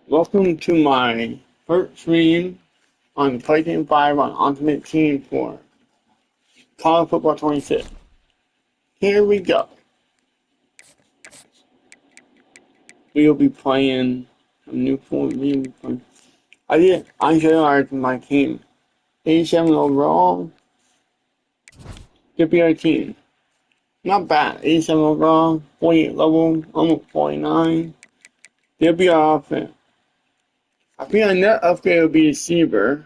Welcome to my first stream on the PlayStation 5 on Ultimate Team for College Football 26. Here we go. We will be playing a new form. I should my team. 87 overall. Could be our team. Not bad. 87 overall, 48 level, almost 49. They'll be our offense. I think our net upgrade will be receiver.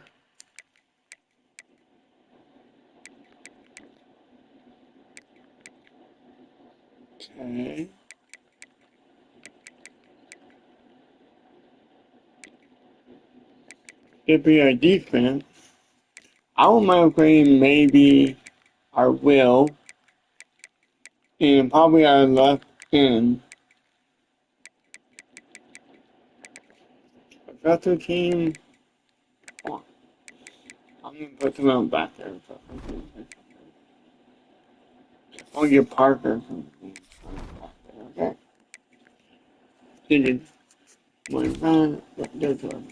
Okay. It'll be our defense. I will my upgrade maybe our will and probably our left end. Special team. I'm gonna put them on back there. I'll get Parker from back there, okay? Did my man there's one.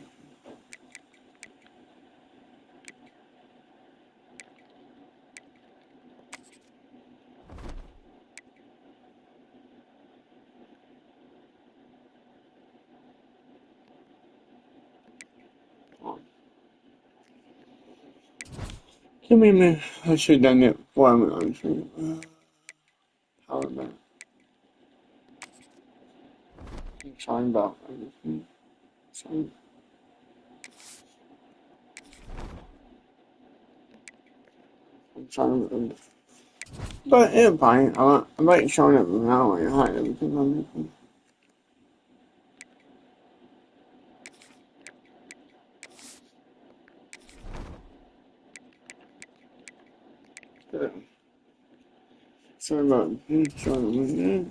Give me a minute. I should have done it before I'm on stream. How about I'm sorry about everything. Sorry. I'm sorry about everything. But it's fine. I might show it now and hide everything on me. Sorry about that.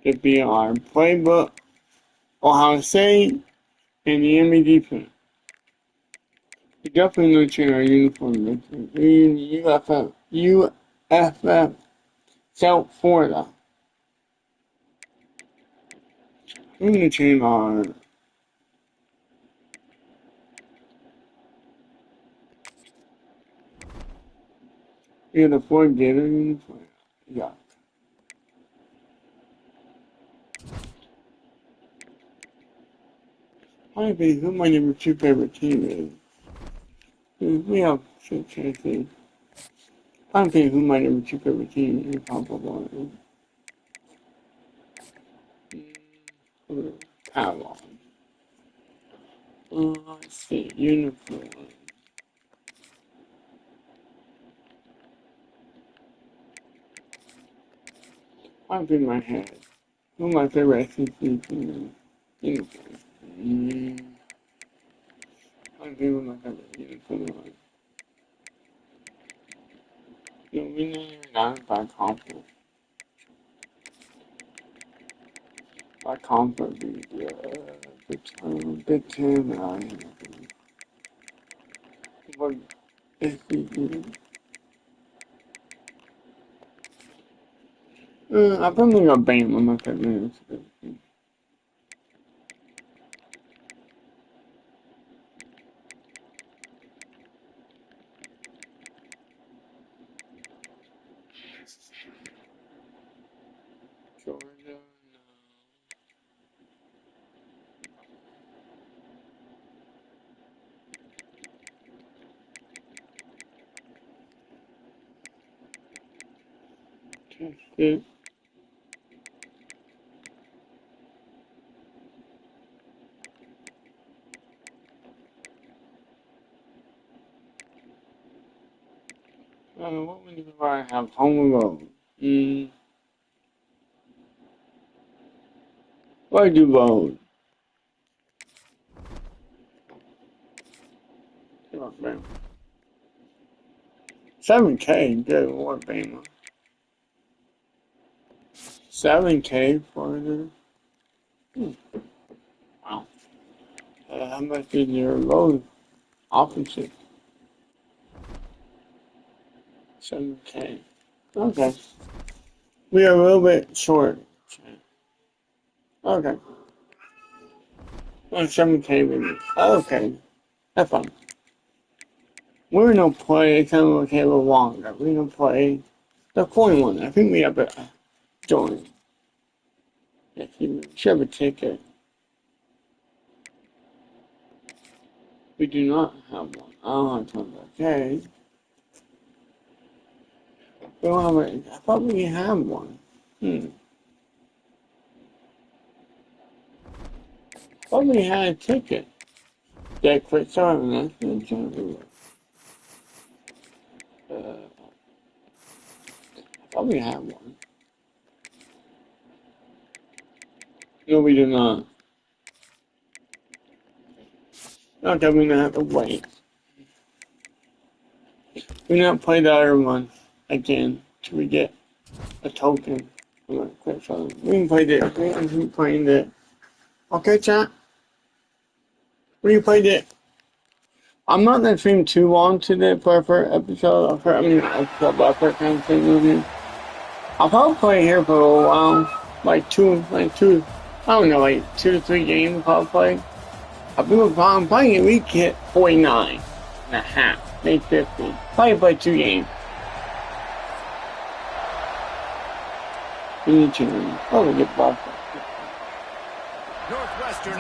Could be our playbook, Ohio State, and the enemy defense. We definitely going to change our uniform. UFF, South Florida. We're going to change our uniform, Gator uniform. Yeah. I think who my number two favorite team is. We have some chances. I don't think who my number two favorite team is. Probably. Power. Let's see. Uniform. I've in my head. Who my favorite SEC team is. Uniform. I think who my favorite uniform is. No, we never not by conference. By conference, Big Ten, what SEC. I probably got Bama on my favorite. Georgia, no. Texas. What would you I have home alone? Why do vote? 7K, good Lord, Bama. 7K for the. Wow. How much is your load? Opposite. 7K. Okay. We are a little bit short. Okay. Oh, 7K maybe. Okay. That's fine. We're gonna play kind of okay a little longer. We're gonna play the coin one. I think we have to join. If you should have a ticket. We do not have one. I don't have one. Okay. We don't have a, I thought we had one. I thought we had a ticket. Did I quit starting that? I thought we had one. No, we do not. Okay, we're gonna have to wait. We're gonna play the other one again till we get a token. I'm gonna quit starting. We can play this. We can keep playing it. Okay, chat? We can play it. I'm not gonna stream too long today for our episode. Episode kind of thing on here. I'll probably play here for a little while. Like two, I don't know, like 2 to 3 games I'll play. I'm playing it, we hit 49 and a half, maybe 50. Probably play 2 games. We need to, we get buffed.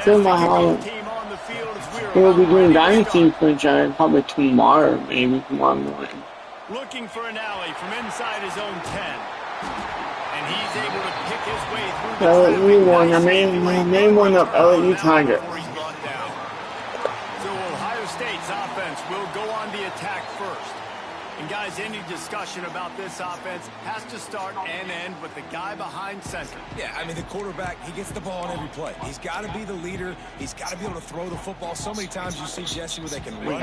Still my house. We'll be doing Dynasty franchise probably tomorrow, maybe tomorrow morning. Looking for an alley from inside his own 10. And he's able to pick his way through the LSU won. I made one up LSU Tiger. So Ohio State's offense will go on the attack first. And guys, any discussion about this offense has to start and end with the guy behind center. Yeah, I mean, the quarterback, he gets the ball on every play. He's got to be the leader. He's got to be able to throw the football. So many times you see Jesse where they can run.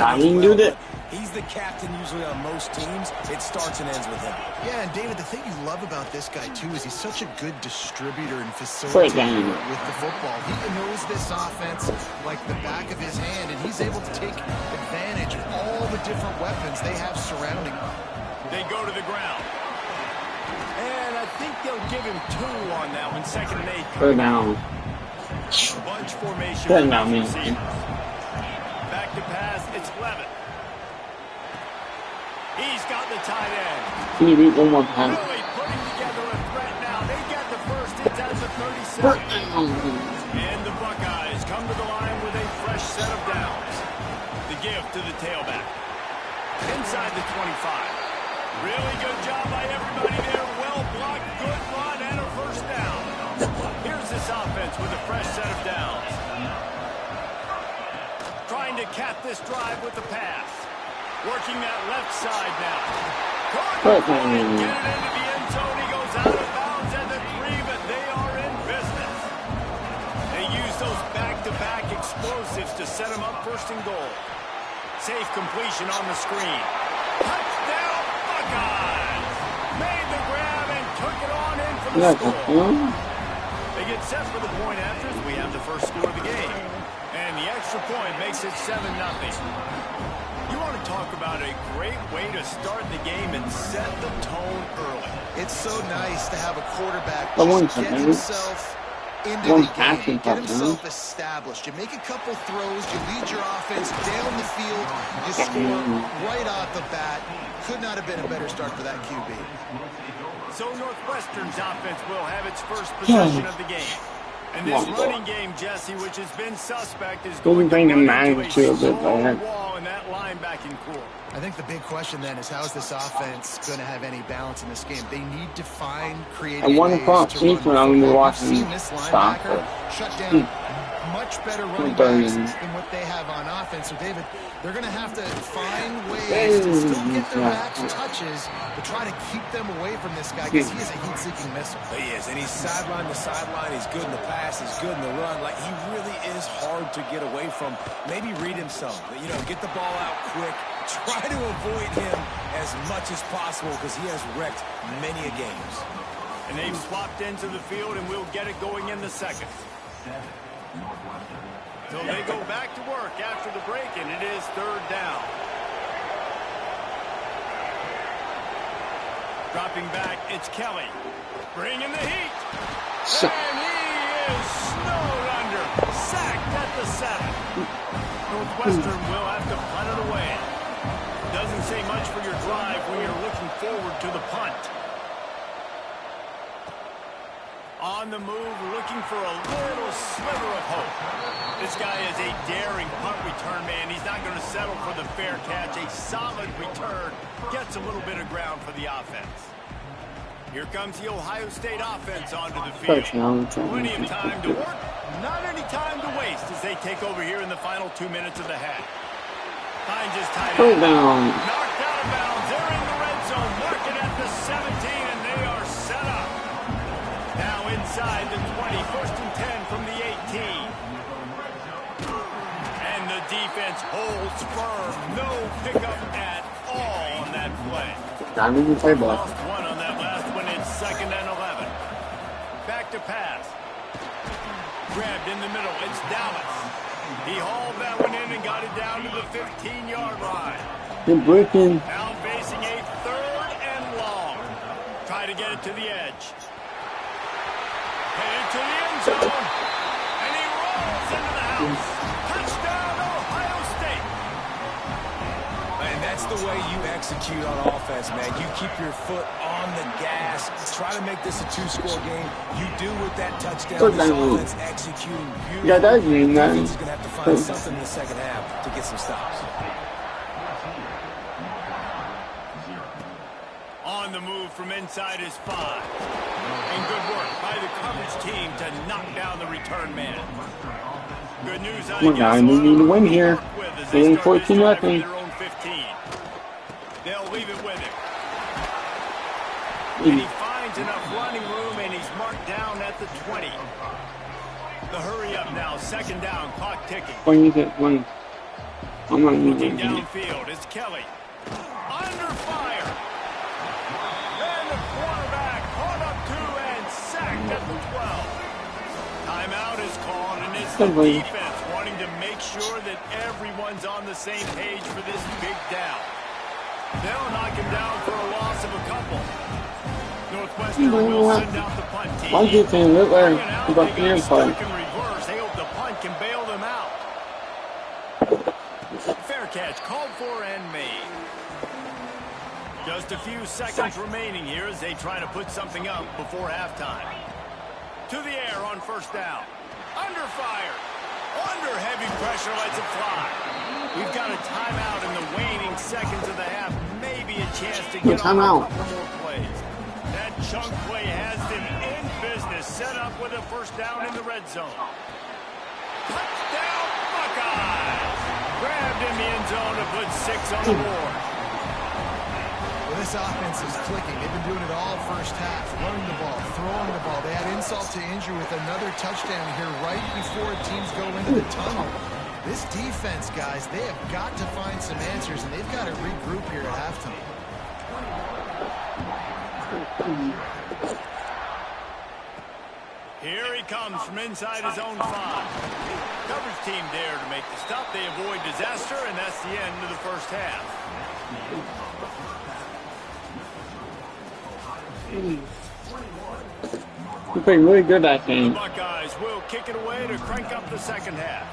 He's the captain usually on most teams. It starts and ends with him. Yeah, and David, the thing you love about this guy, too, is he's such a good distributor and facilitator with the football. He knows this offense like the back of his hand, and he's able to take advantage of all the different weapons they have surrounding. They go to the ground. And I think they'll give him 2 on that one. 2nd and 8. Go down. Bunch formation. Go down, man. Back to pass. It's Levin. He's got the tight end. Can you read one more time? Really putting together a threat now. They get the first. It's at the 37. And the Buckeyes come to the line with a fresh set of downs. The give to the tailback. Inside the 25. Really good job by everybody there. Well blocked, good run, and a first down. Here's this offense with a fresh set of downs. Trying to cap this drive with the pass. Working that left side now. Good point. Get it into the end zone. He goes out of bounds at the 3, but they are in business. They use those back-to-back explosives to set them up 1st and goal. Safe completion on the screen. Touchdown, Buckeyes! Made the grab and took it on in for the score. They get set for the point after as we have the first score of the game. And the extra point makes it 7-0. You want to talk about a great way to start the game and set the tone early. It's so nice to have a quarterback get himself into the game, get himself established. You make a couple throws, you lead your offense down the field, you score right off the bat. Could not have been a better start for that QB. So Northwestern's offense will have its first possession of the game. And this running game, Jesse, which has been suspect, is going to run into a strong wall in that linebacking core. I think the big question then is how is this offense going to have any balance in this game? They need to find creative ways to run the football. We've seen this linebacker shut down much better running backs than what they have on offense. So, David, they're going to have to find ways to still get their backs touches, but try to keep them away from this guy because he is a heat-seeking missile. He is, and he's sideline to sideline. He's good in the pass. He's good in the run. Like, he really is hard to get away from. Maybe read him some. You know, get the ball out quick. Try to avoid him as much as possible because he has wrecked many a games. And they've swapped into the field, and we'll get it going in the 2nd. So they go back to work after the break, and it is 3rd down. Dropping back, it's Kelly. Bringing the heat. And he is snowed under. Sacked at the 7. Northwestern will have to punt it away. Doesn't say much for your drive when you're looking forward to the punt. On the move, looking for a little sliver of hope. This guy is a daring punt return man. He's not going to settle for the fair catch. A solid return gets a little bit of ground for the offense. Here comes the Ohio State offense onto the field. Plenty of time to work, not any time to waste as they take over here in the final 2 minutes of the half. Hines is tied up. Knocked out of bounds. They're in the red zone. Mark it at the 17, and they are set up. Now inside the 20, 1st and 10 from the 18. And the defense holds firm. No pickup at all on that play. Lost one on that last one. It's 2nd and 11. Back to pass. Grabbed in the middle. It's Dallas. He hauled that one in and got it down to the 15-yard line. Good breaking. Now facing a 3rd and long. Try to get it to the edge. Headed to the end zone. And he rolls into the house. Touchdown, Ohio State. And that's the way you execute on offense, man. You keep your foot on the gas. Try to make this a 2-score game. You do with that touchdown. This offense executing beautifully. Yeah, that means that. Defense is going to have to find something in the second half to get some stops. On the move from inside his 5. And good work by the coverage team to knock down the return man. Good news, I guess. We need to win here. They're 14-0. They'll leave it with him. And he finds enough running room, and he's marked down at the 20. The hurry up now, 2nd down, clock ticking. I'm not looking downfield. It's Kelly. Under fire. And the quarterback caught up to and sacked at the 12. Timeout is called, and it's the defense wanting to make sure that everyone's on the same page for this big down. They'll knock him down for a loss of a couple. Northwestern will send out the punt team. Why do you think that way? About the stuck in reverse. They hope the punt can bail them out. Fair catch called for and made. Just a few seconds remaining here as they try to put something up before halftime. To the air on 1st down. Under fire. Under heavy pressure, lets it fly. We've got a timeout in the waning seconds of the half. Maybe a chance to get on a couple more plays. That chunk play has them in business. Set up with a 1st down in the red zone. Touchdown Buckeyes! Grabbed in the end zone to put 6 on the board. Well, this offense is clicking. They've been doing it all 1st half. Running the ball, throwing the ball. They had insult to injury with another touchdown here right before teams go into the tunnel. This defense, guys, they have got to find some answers, and they've got to regroup here at halftime. Here he comes from inside his own 5. Coverage team there to make the stop. They avoid disaster, and that's the end of the 1st half. You played really good that game. The Buckeyes will kick it away to crank up the 2nd half.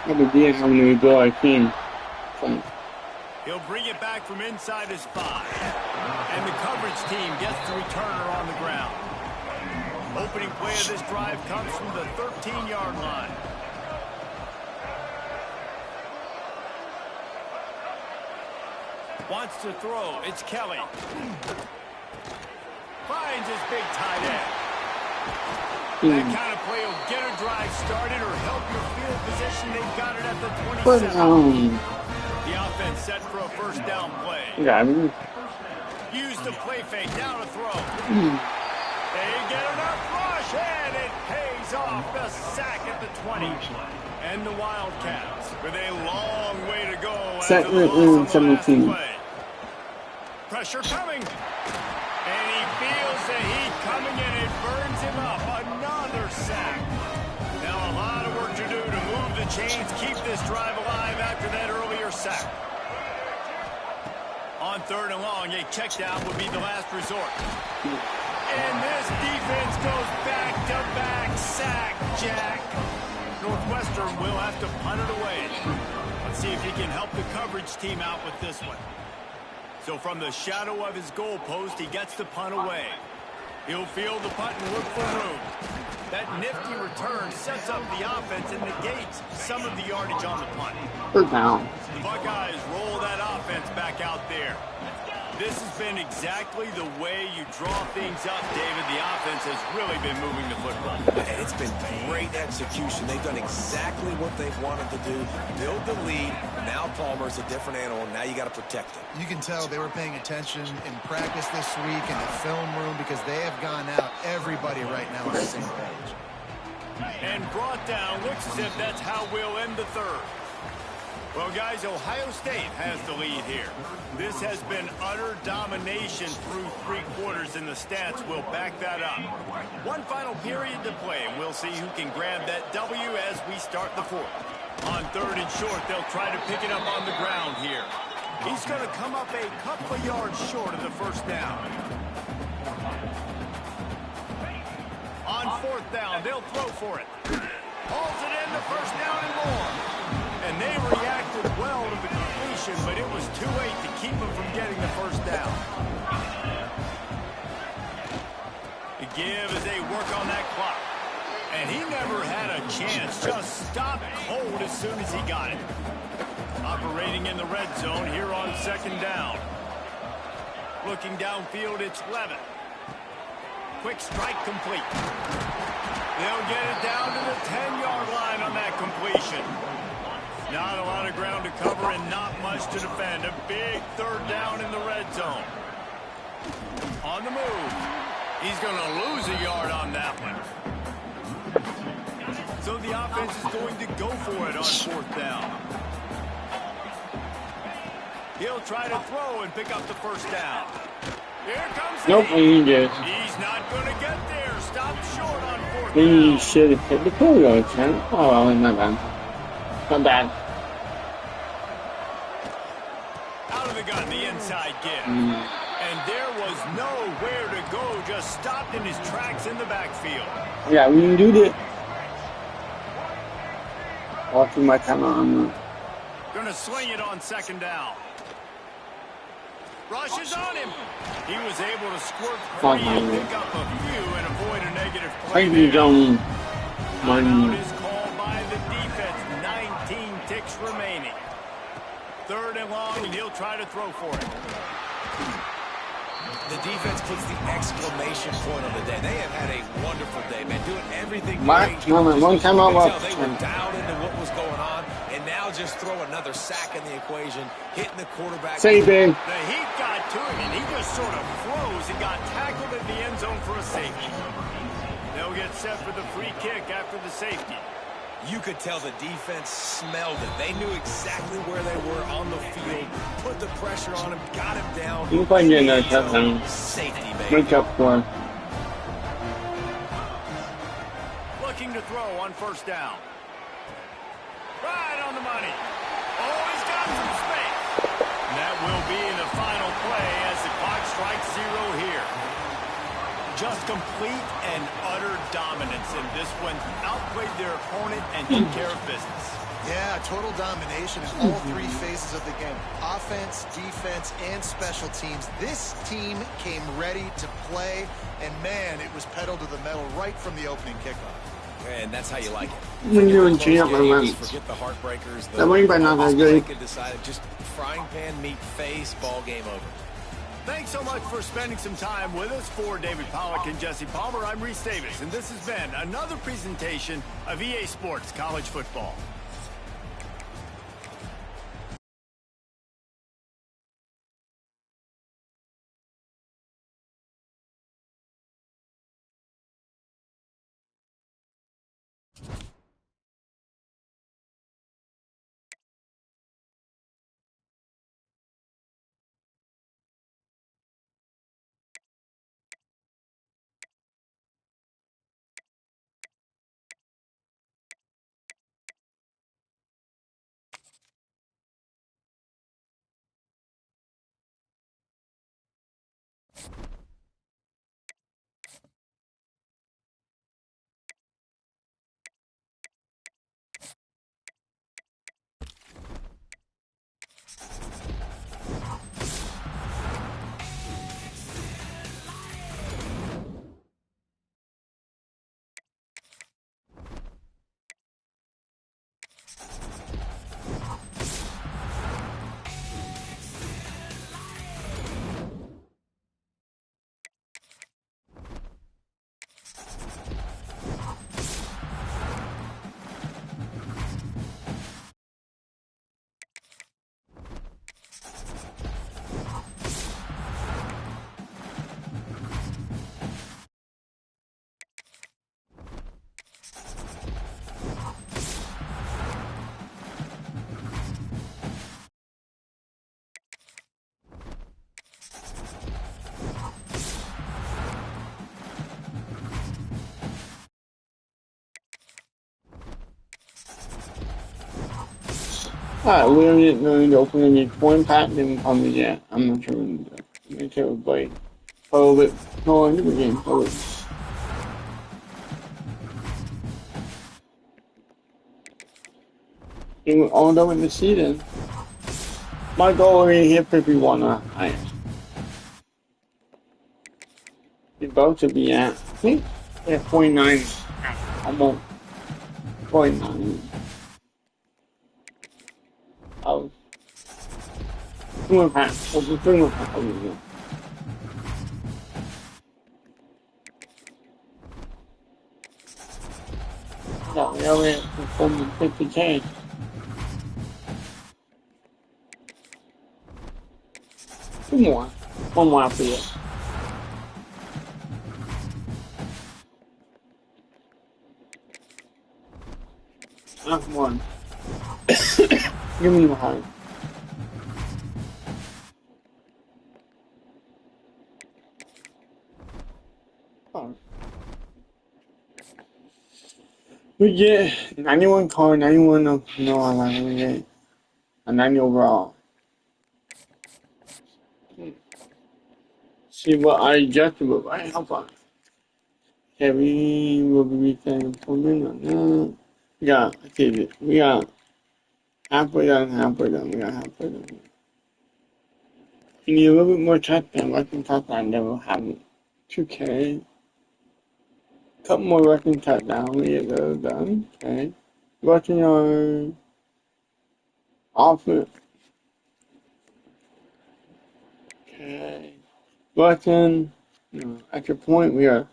What a deal how many we build our team. He'll bring it back from inside his 5. And the coverage team gets the returner on the ground. Opening play of this drive comes from the 13-yard line. Wants to throw. It's Kelly. Finds his big tight end. That kind of play will get a drive started or help your field position. They've got it at the 27. The offense set for a 1st down play. Use the play fake. Now to throw. They get enough rush, and it pays off. The sack at the 20. And the Wildcats with a long way to go after the loss on the last play. Pressure coming. And he feels the heat coming, and it burns him up. Another sack. Now a lot of work to do to move the chains, keep this drive alive after that earlier sack. On 3rd and long, a check down would be the last resort. And this defense goes back-to-back sack, Jack. Northwestern will have to punt it away. Let's see if he can help the coverage team out with this one. So from the shadow of his goalpost, he gets the punt away. He'll field the punt and look for room. That nifty return sets up the offense and negates some of the yardage on the punt. Third down. The Buckeyes roll that offense back out there. This has been exactly the way you draw things up, David. The offense has really been moving the football. And it's been great execution. They've done exactly what they've wanted to do. Build the lead. Now Palmer's a different animal. Now you got to protect him. You can tell they were paying attention in practice this week in the film room because they have gone out. Everybody right now on the same page. And brought down. Looks as if that's how we'll end the third. Well, guys, Ohio State has the lead here. This has been utter domination through 3 quarters, and the stats will back that up. One final period to play, and we'll see who can grab that W as we start the 4th. On 3rd and short, they'll try to pick it up on the ground here. He's going to come up a couple of yards short of the first down. On 4th down, they'll throw for it. Hauls it in the first down and more. And they reacted well to the completion, but it was too late to keep them from getting the first down. The give as they work on that clock. And he never had a chance. Just stopped cold as soon as he got it. Operating in the red zone here on 2nd down. Looking downfield, it's Levin. Quick strike complete. They'll get it down to the 10-yard line on that completion. Not a lot of ground to cover and not much to defend. A big 3rd down in the red zone. On the move. He's going to lose a yard on that one. So the offense is going to go for it on 4th down. He'll try to throw and pick up the first down. Here comes Nope, he did. He's not going to get there. Stopped short on 4th Then you down. should have hit the field goal attempt. Oh, well, not bad. Not bad. Out of the gun, the inside give. And there was nowhere to go. Just stopped in his tracks in the backfield. Yeah, we can do this. Watching my camera on. Going to swing it on 2nd down. Rushes on him. He was able to squirt free and pick up a few and avoid a negative play. Timeout is called by the defense. 19 ticks remaining. 3rd and long, and he'll try to throw for it. The defense puts the exclamation point on the day. They have had a wonderful day, man. Doing everything One time out. They were dialed into what was going on, and now just throw another sack in the equation, hitting the quarterback. Saving. The heat got to him, and he just sort of froze and got tackled in the end zone for a safety. They'll get set for the free kick after the safety. You could tell the defense smelled it. They knew exactly where they were on the field, put the pressure on him, got him down. You can get another touchdown. Safety, baby. Make up for. Looking to throw on 1st down. Right on the money. Oh, he's got some space. And that will be the final play as the clock strikes 0 here. Just complete and utter dominance in this one. Outplayed their opponent and took care of business. Yeah, total domination in all 3 phases of the game. Offense, defense, and special teams. This team came ready to play, and man, it was pedal to the metal right from the opening kickoff. And that's how you like it. When you're in jail, Forget the heartbreakers. That wing by not that good. Decided just frying pan meat face, ball game over. Thanks so much for spending some time with us. For David Pollack and Jesse Palmer, I'm Reese Davis, and this has been another presentation of EA Sports College Football. Alright, we don't need to open any coin pack, then probably yet. I'm not sure when to do. I'm gonna take a bite. A little bit. No, new game. And we're all done with the season. My goal is to hit 51 highest. You're about to be at, I think, at 49. Almost 49. I was 2.5. Over 3.5. Yeah, we already performed 50K. Two more. One more after this. Not one. Give me the high. Oh. We get 91 card, 91 of no online. We get a 90 overall. See what I adjusted with, right? How far? Heavy will be retaining improvement on that. We got halfway done, halfway done. We got halfway done. You need a little bit more touchdown. Rushing touchdown, then we'll have 2K. Couple more rushing touchdown. We get those done. Okay. Rushing our offense. Okay. Rushing. No, at your point, we are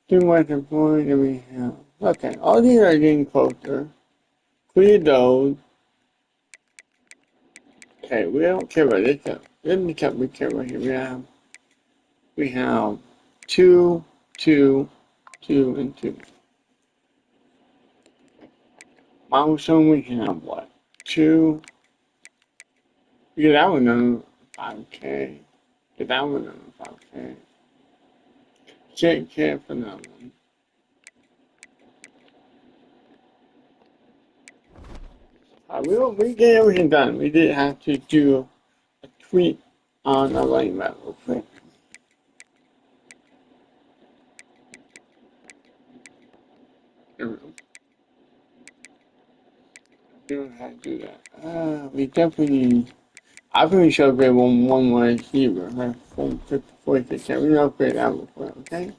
2 more at your point, and we have. Okay. All these are getting closer. Clear those. Okay, we don't care about this stuff. We care about here. We have 2, 2, 2, and 2. Milestone, we have what? 2. Get that one done 5K. Get that one done 5K. 6K for that one. We get everything done. We did have to do a tweak on our running back real quick. We don't have to do that. We definitely need. I think we should upgrade one more receiver. Like 46. We don't upgrade that real quick, okay?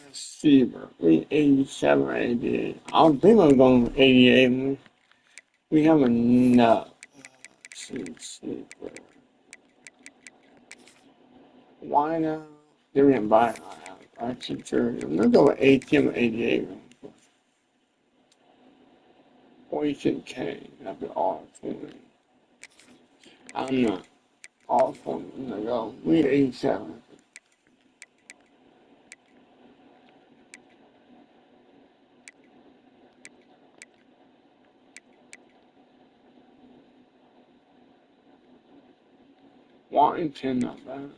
Receiver. We 87 or 88. I don't think I'm going with 88. We have enough. Receiver. Why not? They didn't buy it. I keep sure. I'm gonna go with 80 or 88. 46K. That'd be all for me. I'm not all for me. I'm gonna go. We 87. Washington, not bad.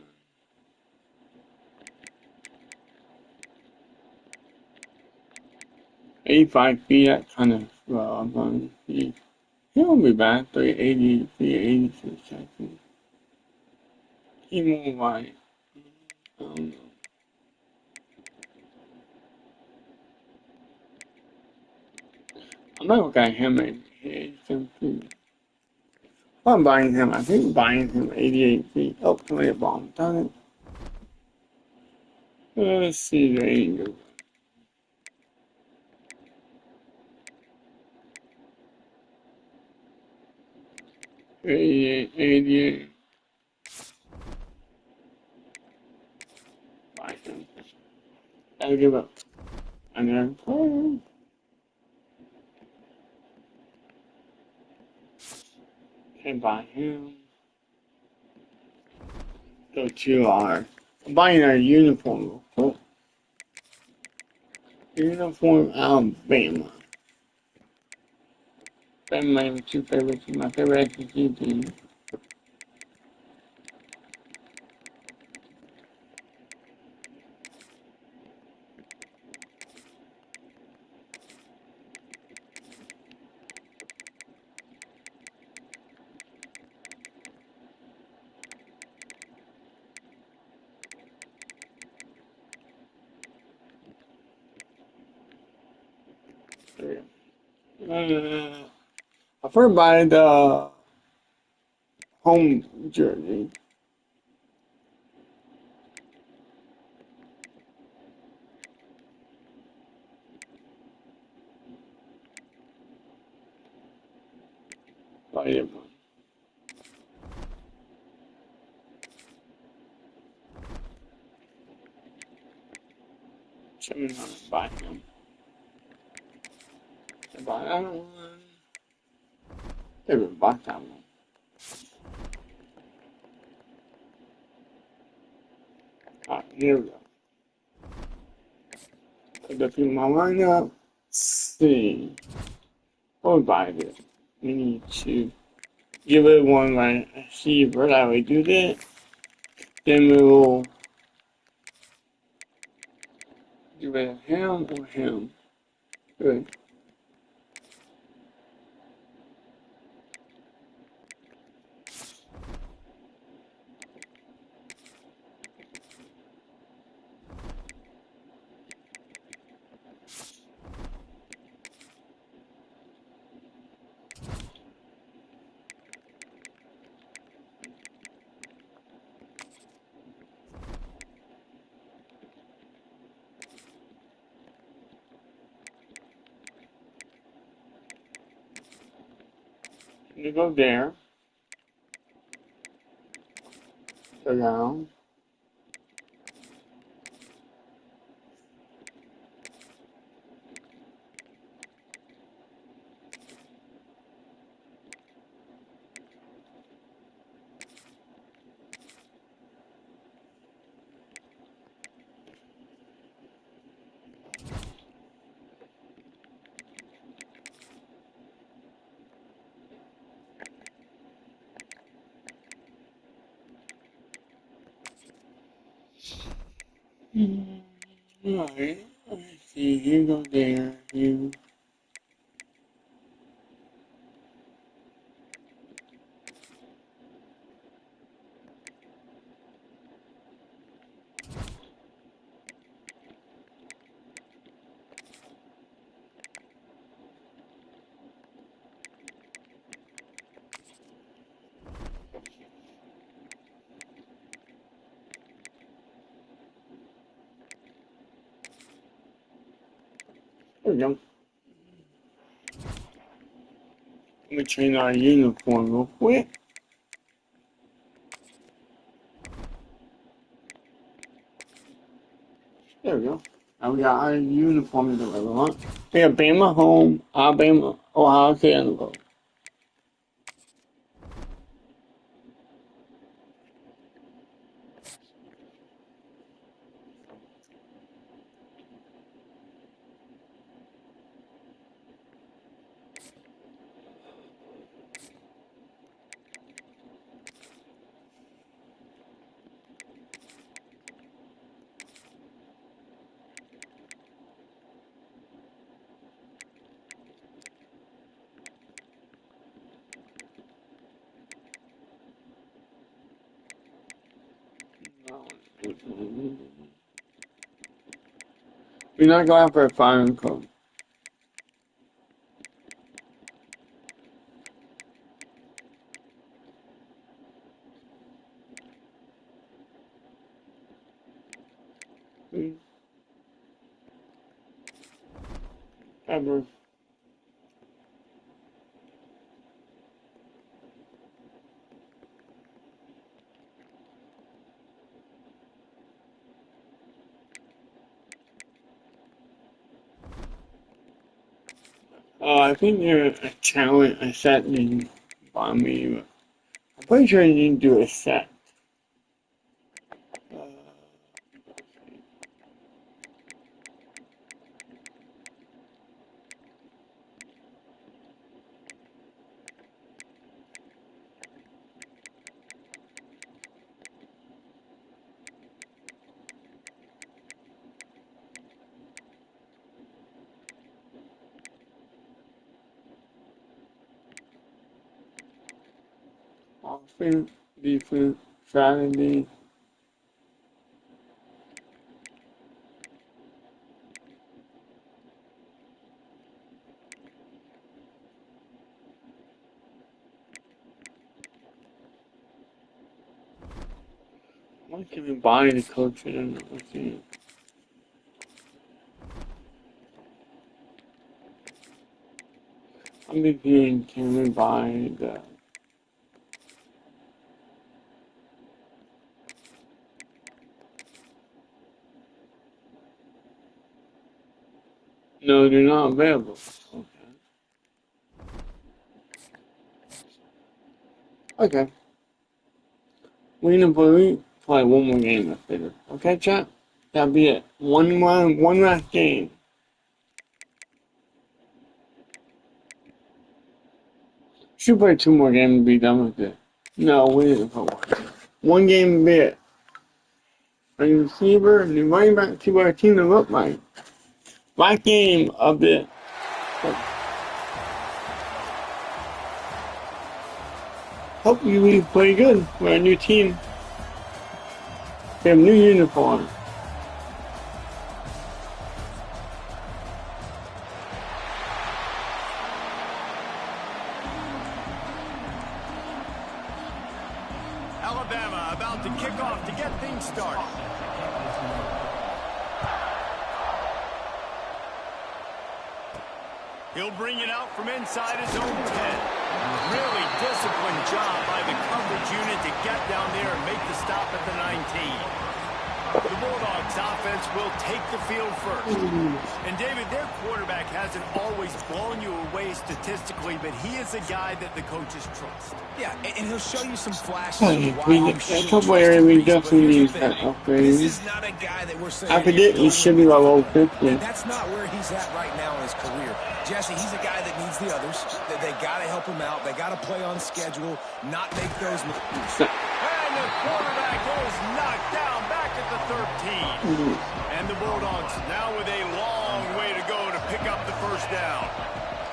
85 feet, that kind of he won't be bad. 380, 386, I think. He more like, I don't know. I'm not looking at him at 87 feet. If I'm buying him, I think buying him 88 feet. Oh, somebody a bomb. Done it. Let's see the angel. 88, 88. Buy him. I'll give up. And then, can buy him. Go to our, buying our uniform. Oh, uniform Alabama. Been my two favorites, my favorite SEC team. I first buy the home jersey. Buy it one. Show me how to buy him. I buy that one. Never bought that one. Alright, here we go. Put the people in my lineup. Let's see. What would buy this? We need to give it one right. See where that we do that. Then we will give it him or him. Good. You go there. Go down. Alright. Let's see. You go there. You. There we go. Let me change our uniform real quick. There we go. Now we got our uniforms that we want. We have Bama home, Alabama, Ohio State on the road. We're not going for a firing code. Ever. I think there's a challenge, a set needs by me. I'm pretty sure you need to do a set. Offense, defense, strategy. I can't even buy the coach. I don't know. I'm being can we buy the. No, they're not available. Okay. We're gonna play one more game I figure. Okay, chat? That'll be it. One last game. Should play 2 more games and be done with it. No, we didn't play one game and be it. A new receiver, a new running back, see what our team to look like. Last game of it. Hope we play good. We're a new team. We have new uniform. Alabama about to kick off to get things started. He'll bring it out from inside his own 10. Really disciplined job by the coverage unit to get down there and make the stop at the 19. The Bulldogs offense will take the field first. And David, their quarterback hasn't always blown you away statistically, but he is a guy that the coaches trust. Yeah, and he'll show you some flashes. That's where we definitely need that upgrade. This is not a guy that we're saying. I predict he should be level 50. That's not where he's at right now in his career. Jesse, he's a guy that needs the others. They got to help him out. They got to play on schedule, not make those moves. And the quarterback is knocked down back at the 13. And the Bulldogs now with a long way to go to pick up the first down.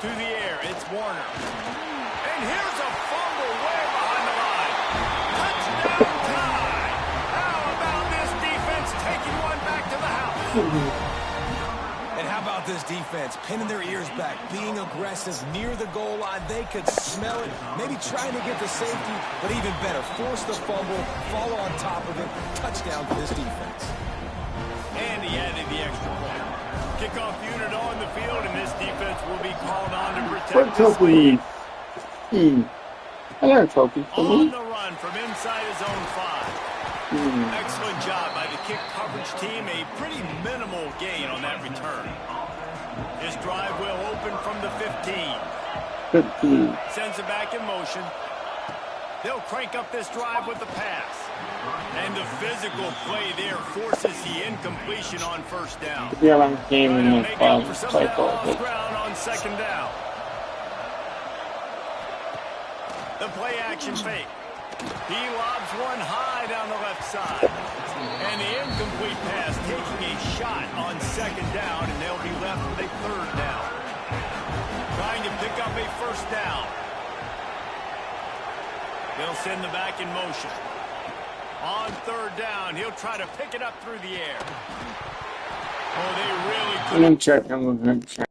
To the air, it's Warner. And here's a fumble way behind the line. Touchdown tie. How about this defense taking one back to the house? And how about this defense pinning their ears back, being aggressive near the goal line? They could smell it, maybe trying to get the safety, but even better, force the fumble, fall on top of it. Touchdown for this defense. And he added the extra point. Kickoff unit on the field, and this defense will be called on to protect the trophy. I got a trophy for on me. the run from inside his own 5. Excellent job by the kick coverage team. A pretty minimal gain on that return. His drive will open from the 15. 15. Sends it back in motion. They'll crank up this drive with the pass. And the physical play there forces the incompletion on first down. Yeah, I'm game in the Make up for some of that cycle. lost ground on second down. The play action fake. He lobs one high down the left side. And the incomplete pass taking a shot on second down, and they'll be left with a third down. Trying to pick up a first down. They'll send the back in motion. On third down, he'll try to pick it up through the air. Oh, they really I'm couldn't. gonna check.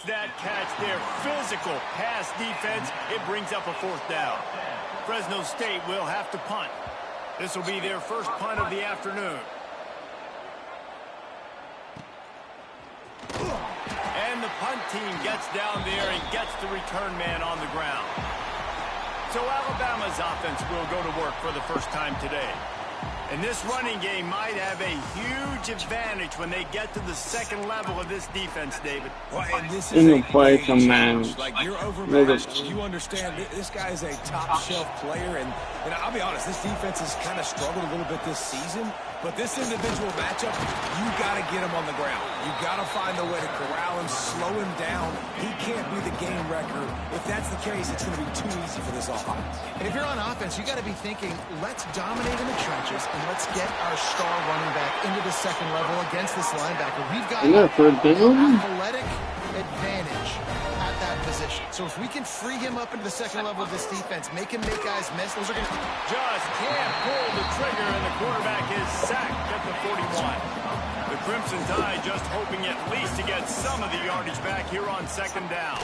That catch there, physical pass defense, it brings up a fourth down. Fresno State will have to punt. This will be their first punt of the afternoon. And the punt team gets down there and gets the return man on the ground. So Alabama's offense will go to work for the first time today. And this running game might have a huge advantage when they get to the second level of this defense, David. Well, and this is a play some man. Like, you're overmatched. You understand this guy is a top-shelf player, and I'll be honest, this defense has kind of struggled a little bit this season. But this individual matchup, you got to get him on the ground. You got to find a way to corral him, slow him down. He can't be the game wrecker. If that's the case, it's going to be too easy for this offense. And if you're on offense, you got to be thinking, let's dominate in the trenches and let's get our star running back into the second level against this linebacker. We've got an athletic advantage at that position. So if we can free him up into the second level of this defense, make him make guys miss, those are going to... Just can't pull the trigger, and the quarterback is sacked at the 41. The Crimson Tide just hoping at least to get some of the yardage back here on second down.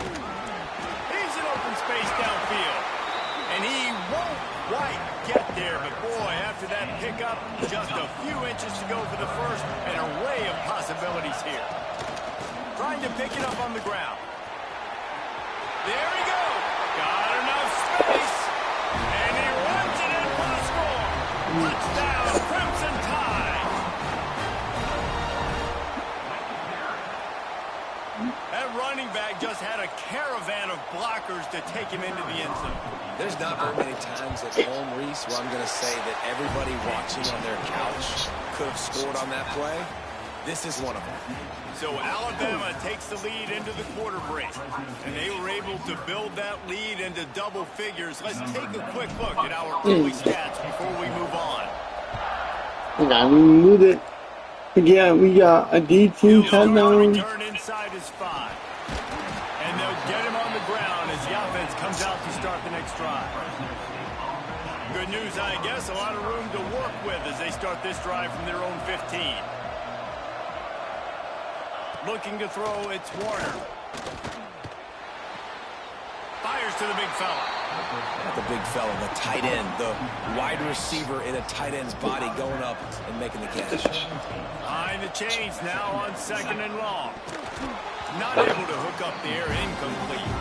He's in open space downfield, and he won't quite get there, but boy, after that pickup, just a few inches to go for the first, and an array of possibilities here. Trying to pick it up on the ground. There he goes. Got enough space, and he runs it in for the score. Touchdown, Crimson Tide. That running back just had a caravan of blockers to take him into the end zone. There's not very many times at home, Reese, where I'm going to say that everybody watching on their couch could have scored on that play. This is one of them. So Alabama takes the lead into the quarter break, and they were able to build that lead into double figures. Let's take a quick look at our early stats before we move on. Yeah, we moved it. Again, we got a D2 touchdown. Return inside his 5. And they'll get him on the ground as the offense comes out to start the next drive. Good news, I guess, a lot of room to work with as they start this drive from their own 15. Looking to throw, it's Warner. Fires to the big fella. Not the big fella, the tight end, the wide receiver in a tight end's body going up and making the catch. Behind the chains now on second and long. Not able to hook up there, incomplete.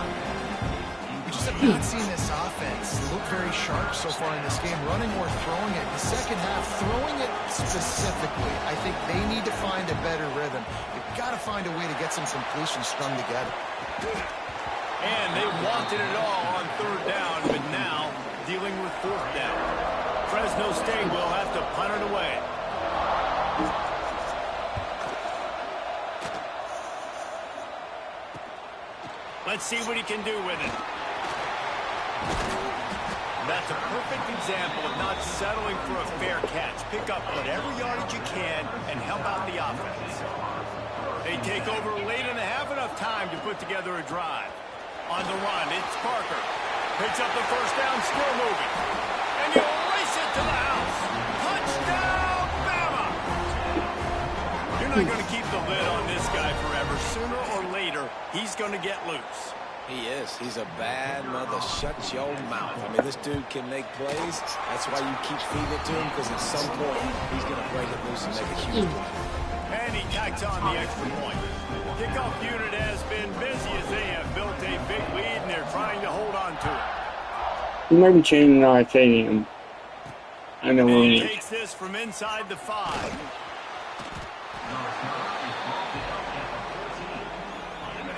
We just have not seen this offense look very sharp so far in this game, running or throwing it. The second half, throwing it specifically, I think they need to find a better rhythm. They've got to find a way to get some completions strung together. And they wanted it all on third down, but now dealing with fourth down. Fresno State will have to punt it away. Let's see what he can do with it. That's a perfect example of not settling for a fair catch. Pick up whatever yardage you can and help out the offense. They take over late in the half, enough time to put together a drive. On the run, it's Parker. Picks up the first down, still moving. And he'll race it to the house. Touchdown, Bama! You're not going to keep the lid on this guy forever. Sooner or later, he's going to get loose. He is. He's a bad mother. Shut your mouth. I mean, this dude can make plays. That's why you keep feeding it to him, because at some point, he's going to break it loose and make a huge play. And he tacks on the extra point. Kickoff unit has been busy as they have built a big lead, and they're trying to hold on to it. We might be changing our stadium. I know and we takes this from inside the 5.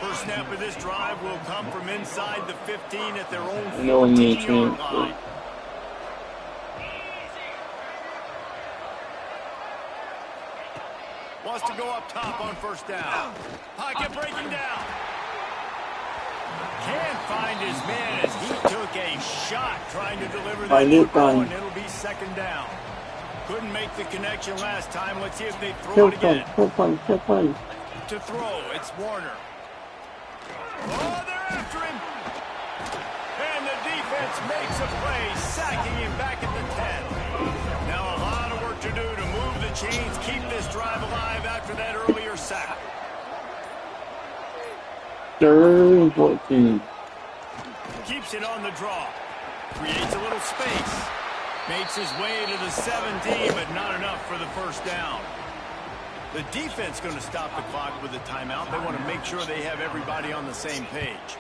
First snap of this drive will come from inside the 15 at their own 14-yard line. Wants to go up top on first down. Pocket breaking down. Can't find his man as he took a shot trying to deliver that ball, and it'll be second down. Couldn't make the connection last time. Let's see if they throw it again. To throw, it's Warner. Oh, they're after him. And the defense makes a play, sacking him back at the 10. Now a lot of work to do to move the chains, keep this drive alive after that earlier sack. 3rd and 14. Keeps it on the draw. Creates a little space. Makes his way to the 17, but not enough for the first down. The defense going to stop the clock with a timeout. They want to make sure they have everybody on the same page.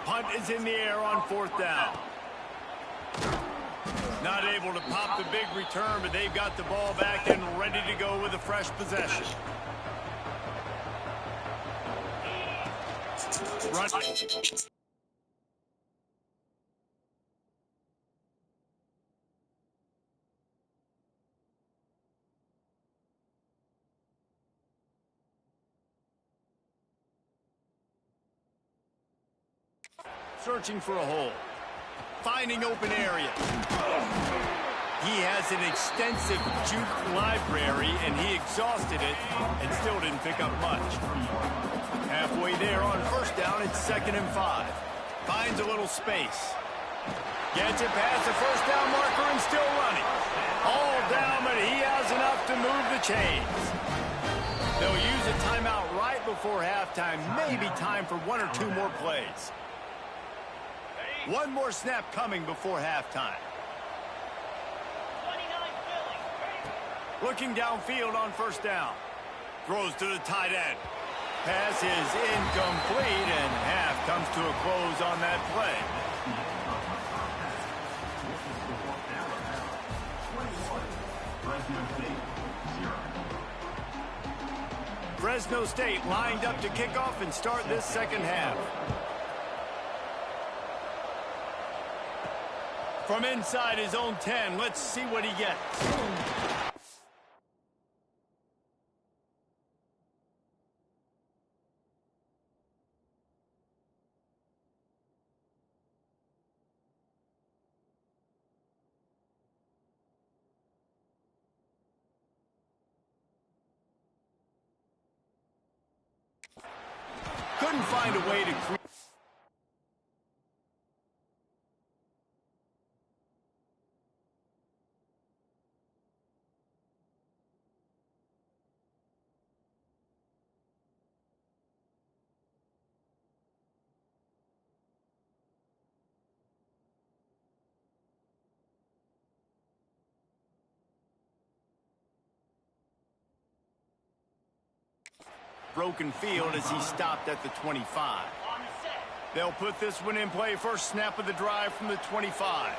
Punt is in the air on fourth down. Not able to pop the big return, but they've got the ball back and ready to go with a fresh possession. Run. Searching for a hole. Finding open area. He has an extensive juke library, and he exhausted it and still didn't pick up much. Halfway there on first down, it's 2nd and 5. Finds a little space. Gets it past the first down marker and still running. All down, but he has enough to move the chains. They'll use a timeout right before halftime. Maybe time for 1 or 2 more plays. One more snap coming before halftime. Looking downfield on first down. Throws to the tight end. Pass is incomplete, and half comes to a close on that play. Fresno State lined up to kick off and start this second half. From inside his own 10, let's see what he gets. Couldn't find a way to create. Broken field as he stopped at the 25. They'll put this one in play. First snap of the drive from the 25.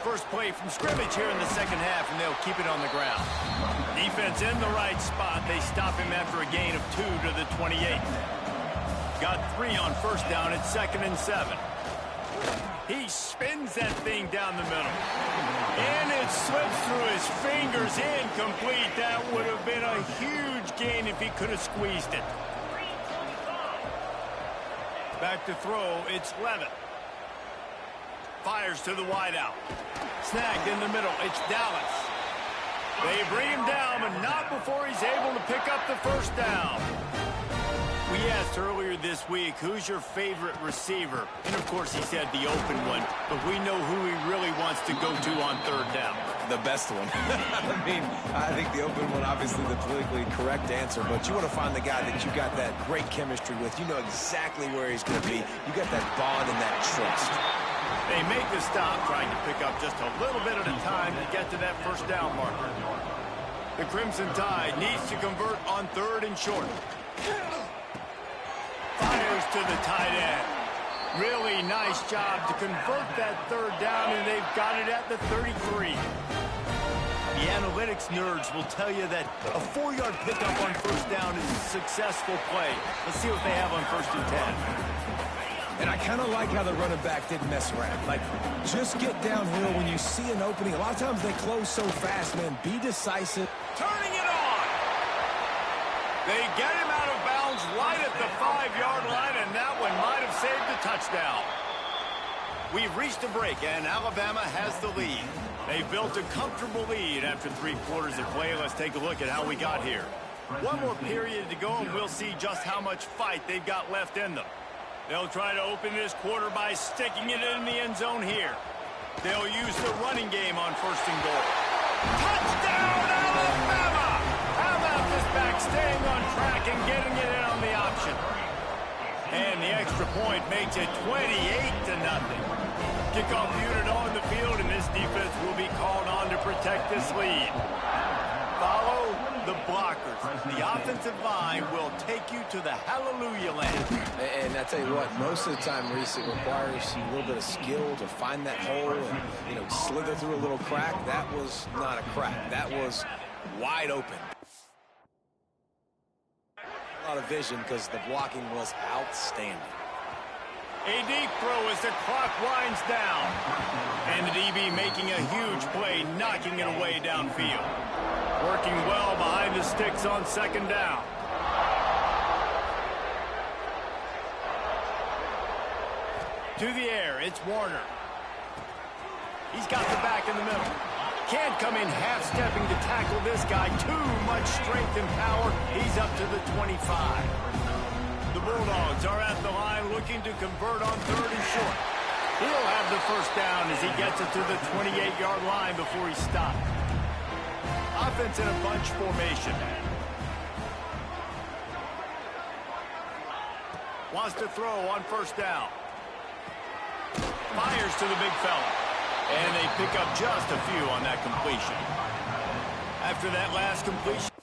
First play from scrimmage here in the second half, and they'll keep it on the ground. Defense in the right spot. They stop him after a gain of 2 to the 28. Got 3 on first down at 2nd and 7. He spins that thing down the middle. And it slips through his fingers. Incomplete. That would have been a huge gain if he could have squeezed it. Back to throw. It's Levitt. Fires to the wideout. Snagged in the middle. It's Dallas. They bring him down, but not before he's able to pick up the first down. We asked earlier this week, who's your favorite receiver? And, of course, he said the open one. But we know who he really wants to go to on third down. The best one. I mean, I think the open one, obviously the politically correct answer. But you want to find the guy that you got that great chemistry with. You know exactly where he's going to be. You got that bond and that trust. They make the stop, trying to pick up just a little bit at a time to get to that first down marker. The Crimson Tide needs to convert on third and short. Fires to the tight end. Really nice job to convert that third down, and they've got it at the 33. The analytics nerds will tell you that a 4-yard pickup on first down is a successful play. Let's see what they have on first and 10. And I kind of like how the running back didn't mess around. Like, just get downhill when you see an opening. A lot of times they close so fast, man. Be decisive. Turning it on. They get him out of bounds right at the 5-yard line, and that one might have saved a touchdown. We've reached a break, and Alabama has the lead. They built a comfortable lead after 3 quarters of play. Let's take a look at how we got here. One more period to go, and we'll see just how much fight they've got left in them. They'll try to open this quarter by sticking it in the end zone here. They'll use the running game on first and goal. Touchdown, Alabama! How about this back staying on track and getting it in on the option? And the extra point makes it 28-0. Kickoff unit on the field, and this defense will be called on to protect this lead. Follow the blockers. The offensive line will take you to the hallelujah land. And I tell you what, most of the time, Reese, it requires a little bit of skill to find that hole and, you know, slither through a little crack. That was not a crack. That was wide open. A lot of vision because the blocking was outstanding. A deep throw as the clock winds down. And the DB making a huge play, knocking it away downfield. Working well behind the sticks on second down. To the air, it's Warner. He's got the back in the middle. Can't come in half-stepping to tackle this guy. Too much strength and power. He's up to the 25. The Bulldogs are at the line looking to convert on 3rd and short. He'll have the first down as he gets it to the 28-yard line before he stops. Offense in a bunch formation. Wants to throw on 1st down. Fires to the big fella. And they pick up just a few on that completion. After that last completion.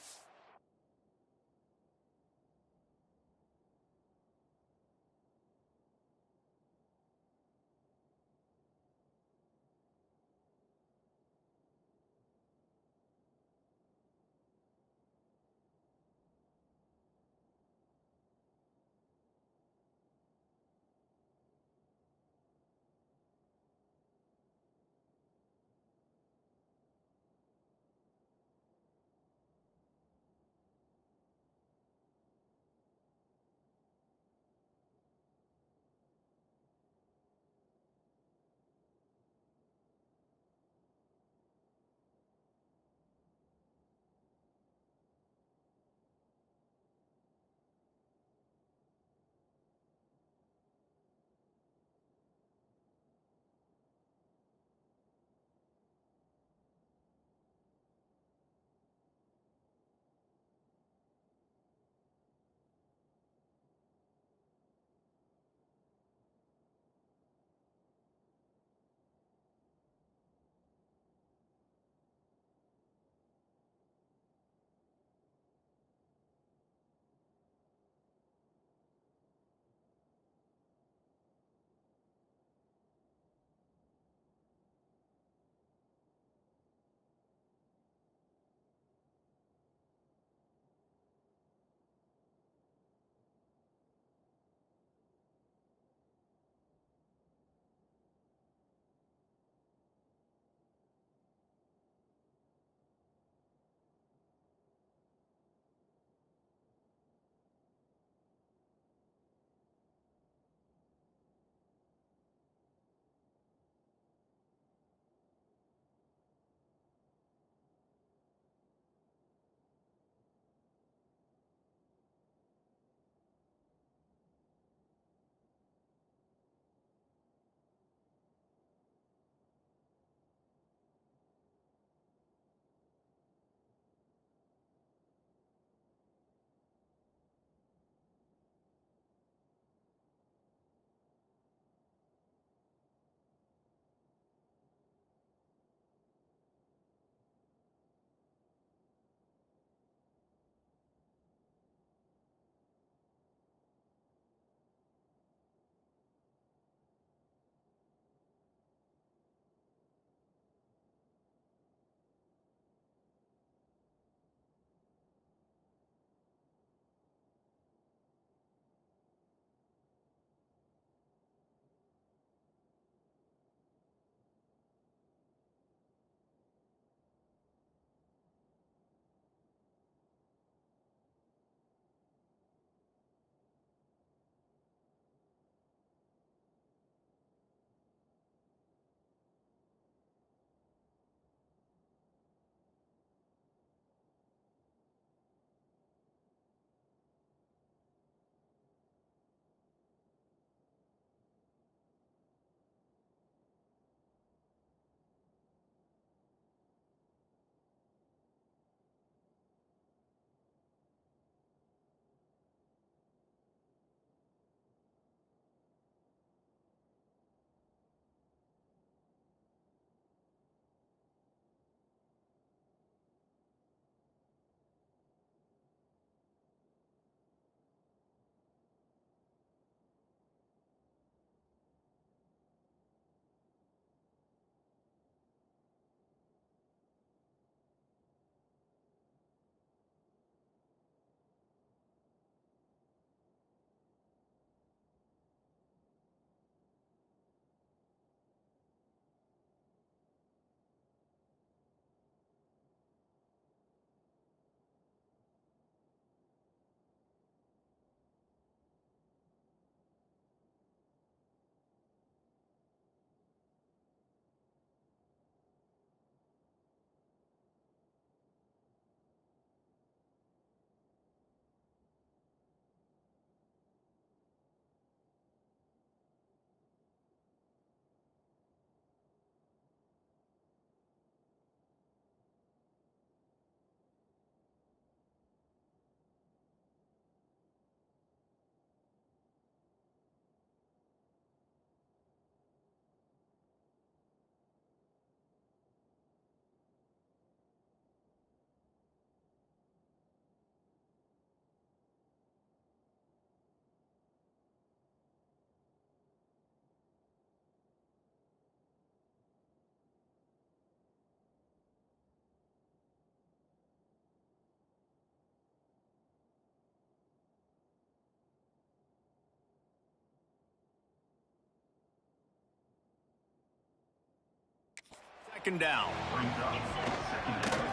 second down.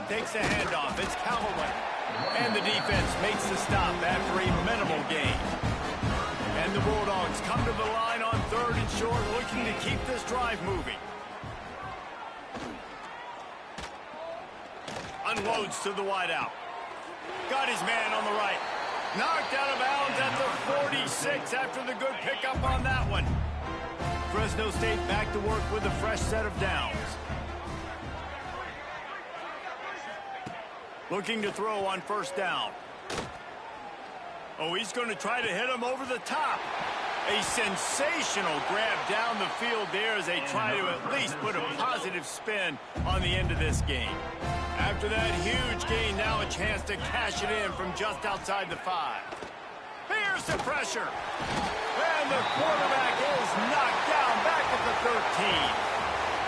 Takes a handoff. It's Callaway. And the defense makes the stop after a minimal gain. And the Bulldogs come to the line on 3rd and short, looking to keep this drive moving. Unloads to the wideout. Got his man on the right. Knocked out of bounds at the 46 after the good pickup on that one. Fresno State back to work with a fresh set of downs. Looking to throw on 1st down. Oh, he's going to try to hit him over the top. A sensational grab down the field there as they try to at least put a positive spin on the end of this game. After that huge gain, now a chance to cash it in from just outside the 5. Here's the pressure. And the quarterback is knocked down back at the 13.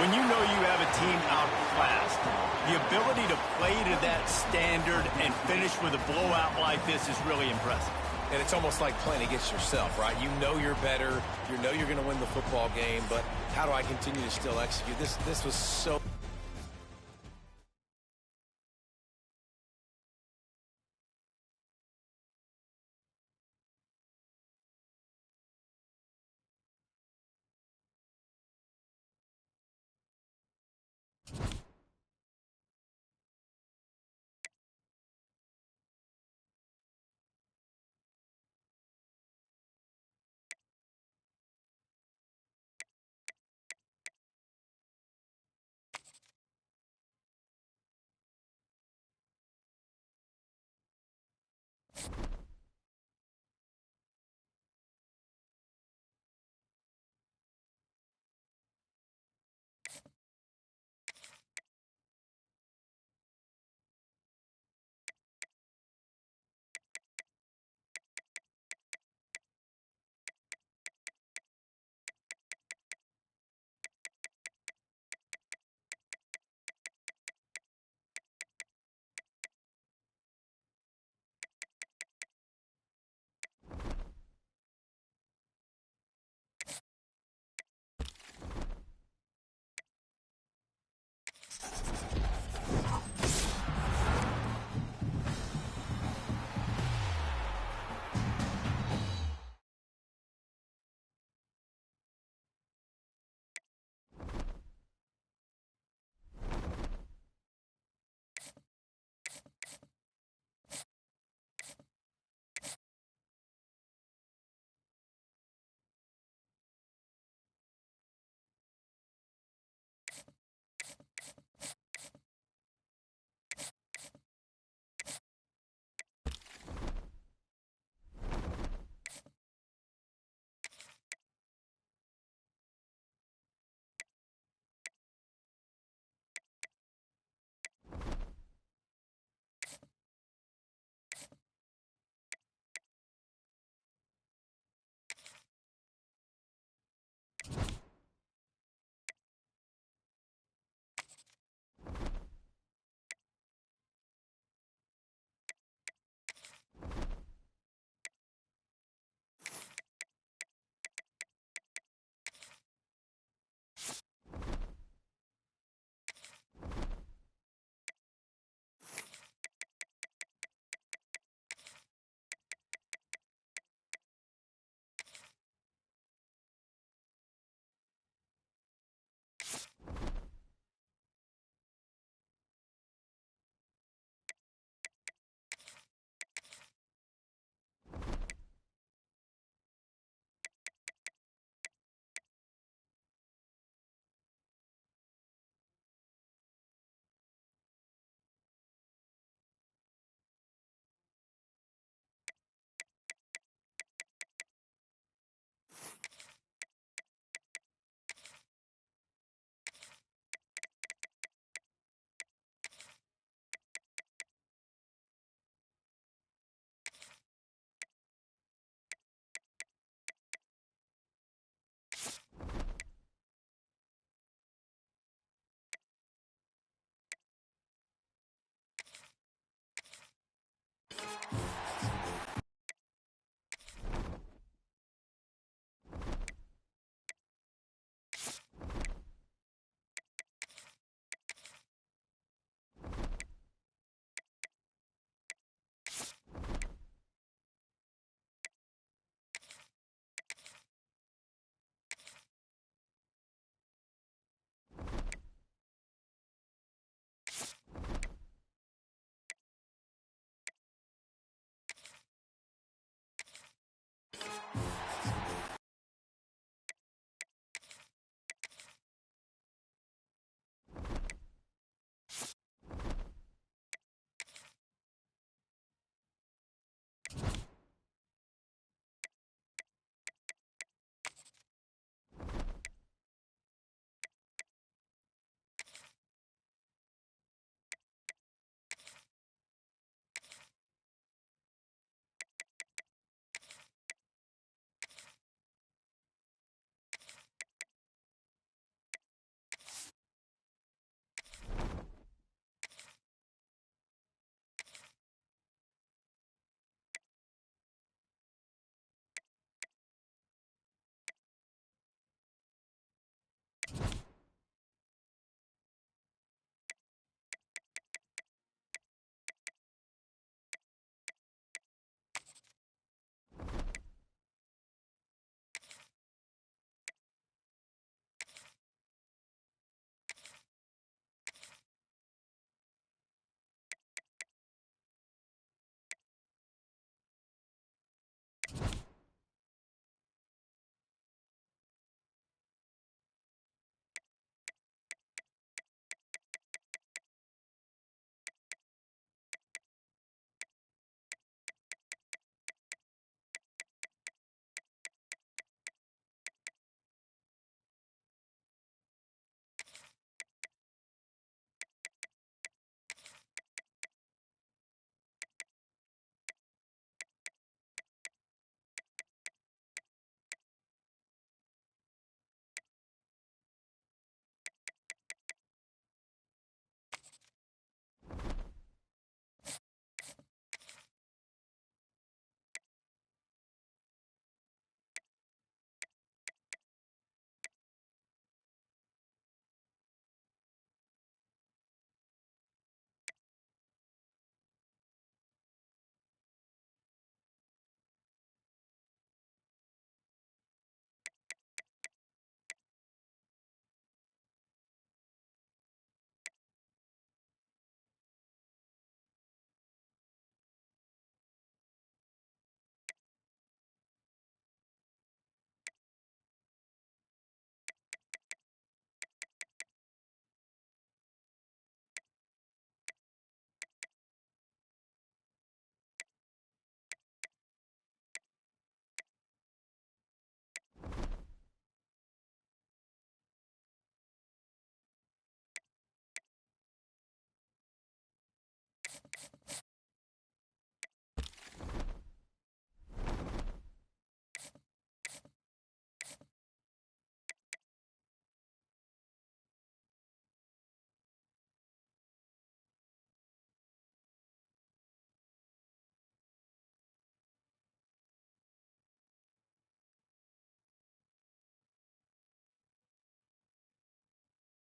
When you know you have a team outclassed, the ability to play to that standard and finish with a blowout like this is really impressive. And it's almost like playing against yourself, right? You know you're better. You know you're going to win the football game, but how do I continue to still execute? This was so...